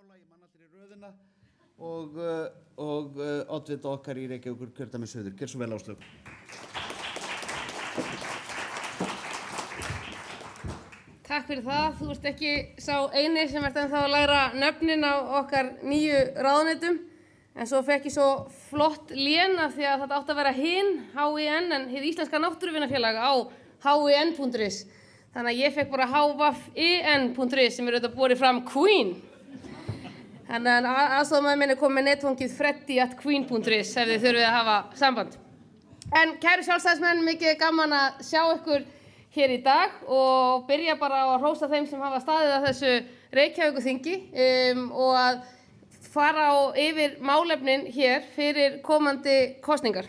mála í mannallri röðina og oddvita okkar í Reykjavíkurkjördæmi suður. Gjörðu svo vel, Áslaug. Takk fyrir það. Þú ert ekki sá eini sem ert ennþá að læra nöfnin á okkar nýju ráðuneytum. En svo fekk ég svo flott lén af því að þetta átti að vera HIN, HIN, en Hið Íslenska Náttúruvinafélag á HIN.is. Þannig að ég fekk bara HVIN.is sem auðvitað borið fram Queen. Þannig að aðstoðarmaður minn komið með netfangið freddy@queen.is ef þið þurfið að hafa samband. En kæru sjálfstæðismenn, mikið gaman að sjá ykkur hér í dag og byrja bara á að hrósa þeim sem hafa staðið að þessu Reykjavíkurþingi og að fara yfir málefnin hér fyrir komandi kosningar.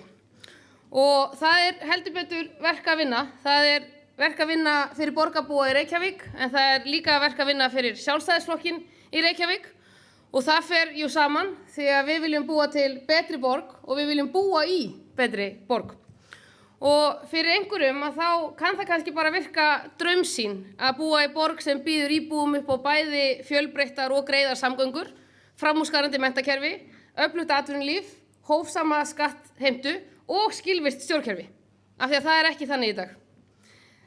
Og það heldur betur verk að vinna. Það verk að vinna fyrir borgarbúa í Reykjavík, en það líka verk að vinna fyrir Sjálfstæðisflokkinn í Reykjavík. Og það fer jú saman því að við viljum búa til betri borg og við viljum búa í betri borg. Og fyrir einhverjum að þá kann það kannski bara virka draumsýn að búa í borg sem býður íbúum upp á bæði fjölbreyttar og greiðar samgöngur, framúrskarandi menntakerfi, öflugt atvinnulíf, hófsama skattheimtu og skilvirkt stjórnkerfi. Af því að það ekki þannig í dag.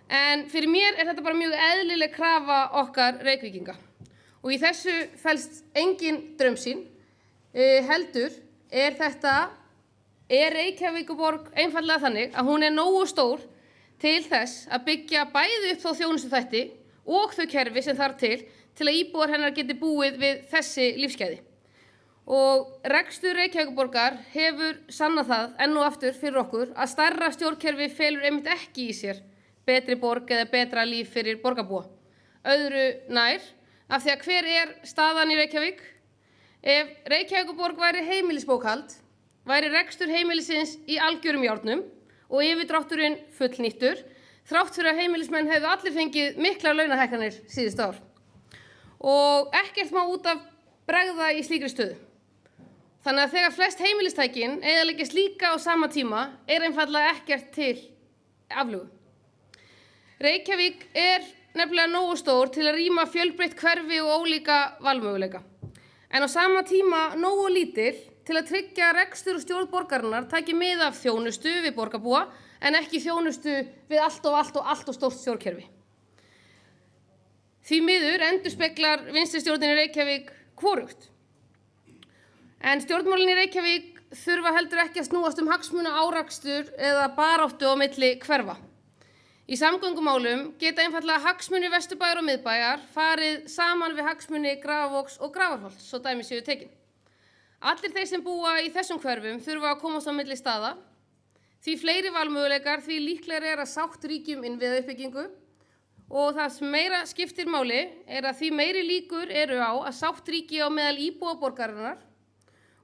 En fyrir mér þetta bara mjög eðlileg krafa okkar Reykvíkinga. Og í þessu felst engin draumsýn, heldur Reykjavíkurborg einfaldlega þannig að hún nógu stór til þess að byggja bæði upp þá þjónustuþætti og þau kerfi sem þarf til að íbúar hennar geti búið við þessi lífsgæði. Og rekstur Reykjavíkurborgar hefur sannað það enn og aftur fyrir okkur að stærra stjórnkerfi felur einmitt ekki í sér betri borg eða betra líf fyrir borgarbúa. Öðru nær, af því að hver staðan í Reykjavík? Ef Reykjavíkurborg væri heimilisbókhald, væri rekstur heimilisins í algjörum járnum og yfirdrátturinn fullnýttur, þrátt fyrir að heimilismenn hefðu allir fengið miklar launahækkanir síðustu ár. Og ekkert má út af bregða í slíkri stöðu. Þannig að þegar flest heimilistækin eyðileggjast líka á sama tíma einfaldlega ekkert til aflögu. Reykjavík nefnilega nógu stór til að rýma fjölbreytt hverfi og ólíka valmöguleika. En á sama tíma nógu lítil til að tryggja rekstur og stjórn borgarinnar taki mið af þjónustu við borgarbúa en ekki þjónustu við allt og stórt stjórnkerfi. Því miður endurspeglar vinstri stjórnin í Reykjavík hvorugt. En stjórnmálin í Reykjavík þurfa heldur ekki að snúast hagsmuna árakstur eða baráttu á milli hverfa. Í samgöngumálum geta einfaldlega hagsmunir Vesturbæjar og miðbæjar farið saman við hagsmuni Grafarvogs og Grafarholts, svo dæmi séu tekin. Allir þeir sem búa í þessum hverfum þurfa að komast á milli staða. Því fleiri valmöguleikar, því líklegri að sátt ríki innviðauppbyggingu og það sem meira skiptir máli að því meiri líkur eru á að sátt ríki á meðal íbúa borgarinnar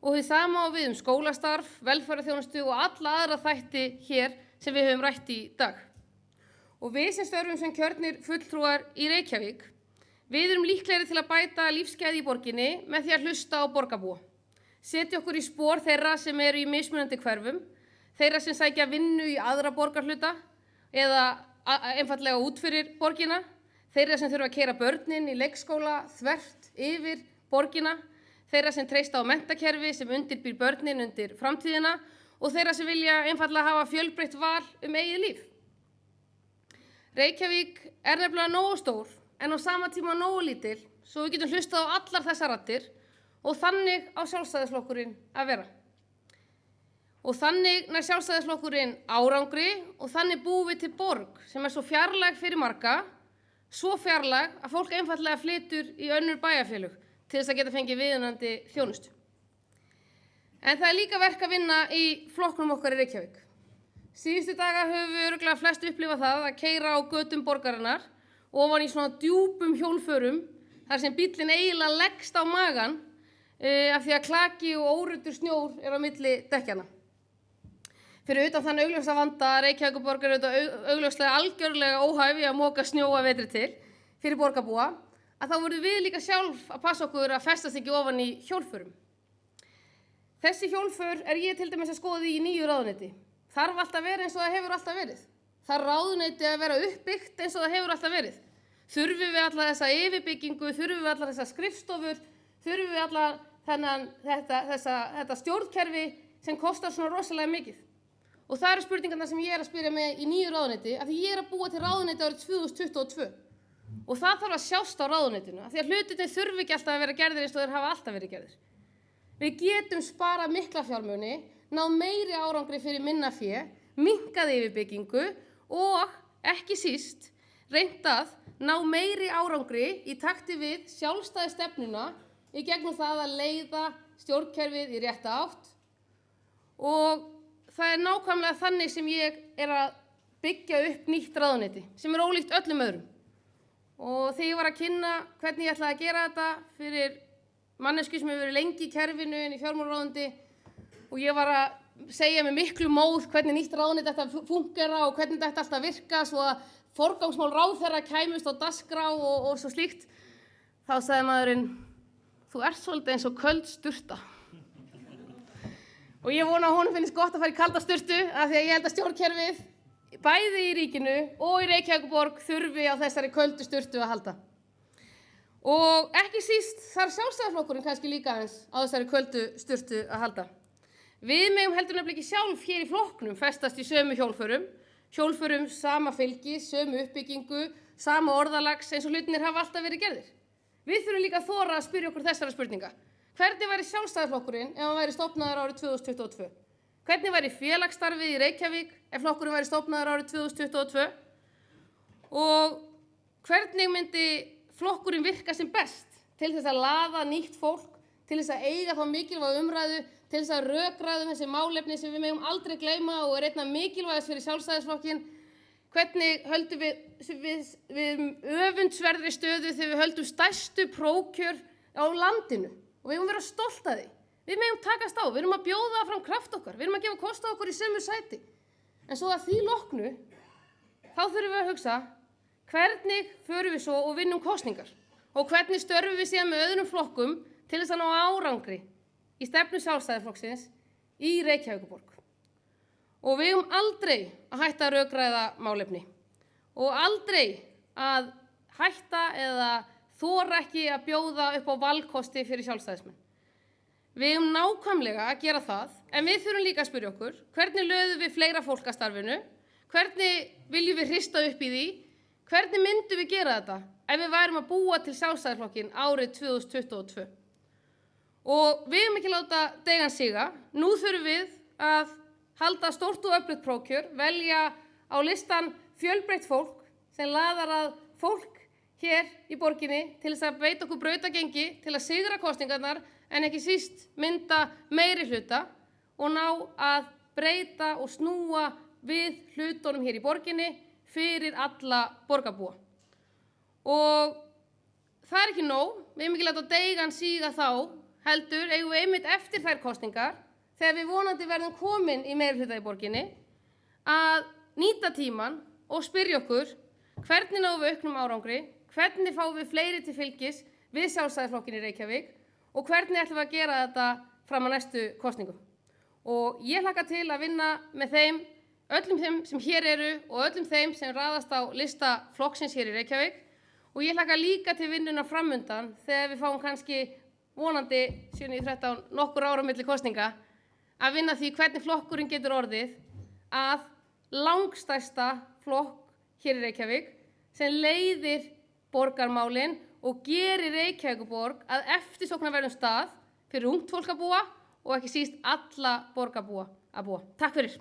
og því sama á við skólastarf, velferðarþjónustu og alla aðra þætti hér sem við höfum rætt í dag. Og við sem störfum sem kjörnir fulltrúar í Reykjavík, við erum líklegri til að bæta lífsgæði í borginni með því að hlusta á borgarbúa. Setja okkur í spor þeirra sem eru í mismunandi hverfum, þeirra sem sækja vinnu í aðra borgarhluta eða einfaldlega út fyrir borgina, þeirra sem þurfa að keyra börnin í leikskóla þvert yfir borgina, þeirra sem treysta á menntakerfi sem undirbýr börnin undir framtíðina og þeirra sem vilja einfaldlega hafa fjölbreytt val eigið líf. Reykjavík nefnilega nógu stór en á sama tíma nógu lítil svo við getum hlustað á allar þessar raddir og þannig á Sjálfstæðisflokkurinn að vera. Og þannig nær Sjálfstæðisflokkurinn árangri og þannig búum við til borg sem svo fjarlæg fyrir marga, svo fjarlæg að fólk einfaldlega flytur í önnur bæjarfélög til þess að geta fengið viðunandi þjónustu. En það líka verk að vinna í flokknum okkar í Reykjavík. Síðustu daga höfum við örugglega flest upplifað það að keyra á götum borgarinnar ofan í svona djúpum hjólförum þar sem bíllinn eiginlega leggst á magann af því að klaki og óruddur snjór á milli dekkjanna. Fyrir utan þann augljósa vanda að Reykjavíkurborg augljóslega algjörlega óhæf í að moka snjó að vetri til fyrir borgarbúa að þá verðum við líka sjálf að passa okkur að festast ekki ofan í hjólförum. Þessi hjólför ég til dæmis að skoða í nýju ráðuneyti. Þarf alltaf vera eins og það hefur alltaf verið. Þarf ráðuneyti að vera uppbyggt eins og það hefur alltaf verið. Þurfum við alla þessa yfirbyggingu, þurfum við alla þessa skrifstofur, þurfum við þetta stjórnkerfi sem kostar svona rosalega mikið? Og það eru spurningarnar sem ég að spyrja mig í nýju ráðuneyti, af því ég að búa til ráðuneyti árið 2022. Og það þarf að sjást á ráðuneytinu, af því að hlutirnir þurfi ekki alltaf að vera gerðir eins og þeir hafa alltaf verið gerðir. Við getum sparað mikla fjármuni, náð meiri árangri fyrir minna fé, minnkað yfirbyggingu og ekki síst reynt að ná meiri árangri í takti við sjálfstæði stefnuna í gegnum það að leiða stjórnkerfið í rétta átt. Og það nákvæmlega þannig sem ég að byggja upp nýtt ráðuneyti, sem ólíkt öllum öðrum. Og þegar ég var að kynna hvernig ég ætlaði að gera þetta fyrir mannesku sem hefur verið lengi í kerfinu inn í fjármálaráðuneyti og ég var að segja með miklu móð hvernig nýtt ráðuneyti ætti að fúnkera og hvernig þetta ætti alltaf að virka svo að forgangsmál ráðherra kæmust á dagskrá og svo slíkt, þá sagði maðurinn, þú ert svolítið eins og köld sturta. Og ég vona að honum finnist gott að fara í kalda sturtu af því að ég held að stjórnkerfið bæði í ríkinu og í Reykjavíkurborg þurfi á þessari köldu sturtu að halda. Og ekki síst þarf Sjálfstæðisflokkurinn kannski líka aðeins á þessari köldu sturtu að halda. Við megum heldur nefnilega ekki sjálf hér í flokknum festast í sömu hjólförum sama fylgi, sömu uppbyggingu, sama orðalags eins og hlutirnir hafa alltaf verið gerðir. Við þurfum líka að þora að spyrja okkur þessara spurninga. Hvernig væri Sjálfstæðisflokkurinn ef hann væri stofnaður árið 2022? Hvernig væri félagsstarfið í Reykjavík ef flokkurinn væri stofnaður árið 2022? Og hvernig myndi flokkurinn virka sem best til þess að laða nýtt fólk, til þess að eiga þá mikilvæga umræðu, til þess að rökræða þessi málefni sem við megum aldrei gleyma og einna mikilvægast fyrir Sjálfstæðisflokkinn? Hvernig höldum við öfundsverðri stöðu þegar við höldum stærstu prófkjör á landinu? Og við eigum að vera stolt af því. Við megum takast á, við erum að bjóða fram kraft okkar, við erum að gefa kost á okkur í sömu sæti. En svo að því loknu, þá þurfum við að hugsa, hvernig förum við svo og vinnum kosningar? Og hvernig störfum við síðan með öðrum flokkum til þess að ná árangri í stefnu Sjálfstæðisflokksins í Reykjavíkurborg? Og við eigum aldrei að hætta að rökræða málefni. Og aldrei að hætta eða þora ekki að bjóða upp á valkosti fyrir sjálfstæðismenn. Við eigum nákvæmlega að gera það, en við þurfum líka að spyrja okkur, hvernig löðum við fleira fólk að starfinu, hvernig viljum við hrista upp í því, hvernig myndum við gera þetta ef við værum að búa til Sjálfstæðisflokkinn árið 2022. Og við eigum ekki láta deigan siga, nú þurfum við að halda stórt og öflugt prófkjör, velja á listan fjölbreytt fólk sem laðar að fólk hér í borginni til þess að beita okkur brautagengi til að sigra kosningarnar en ekki síst mynda meiri hluta og ná að breyta og snúa við hlutunum hér í borginni fyrir alla borgarbúa. Og það er ekki nóg, við eigum ekki láta deigan síga þá, heldur eigum við einmitt eftir þær kosningar, þegar við vonandi verðum komin í meiri hluta í borginni, að nýta tímann og spyrja okkur hvernig náum við auknum árangri, hvernig fáum við fleiri til fylgis við Sjálfstæðisflokkinn í Reykjavík og hvernig ætlum við að gera þetta fram á næstu kosningum. Og ég hlakka til að vinna með þeim, öllum þeim sem hér eru og öllum þeim sem raðast á lista flokksins hér í Reykjavík og ég hlakka líka til vinnuna framundan þegar við fáum kannski vonandi 7-13 nokkur ára milli kosninga að vinna því hvernig flokkurinn getur orðið að langstærsta flokk hér í Reykjavík sem leiðir borgarmálin og gerir Reykjavíkurborg að eftirsóknarverðum stað fyrir ungt fólk að búa og ekki síst alla borgarbúa að búa. Takk fyrir.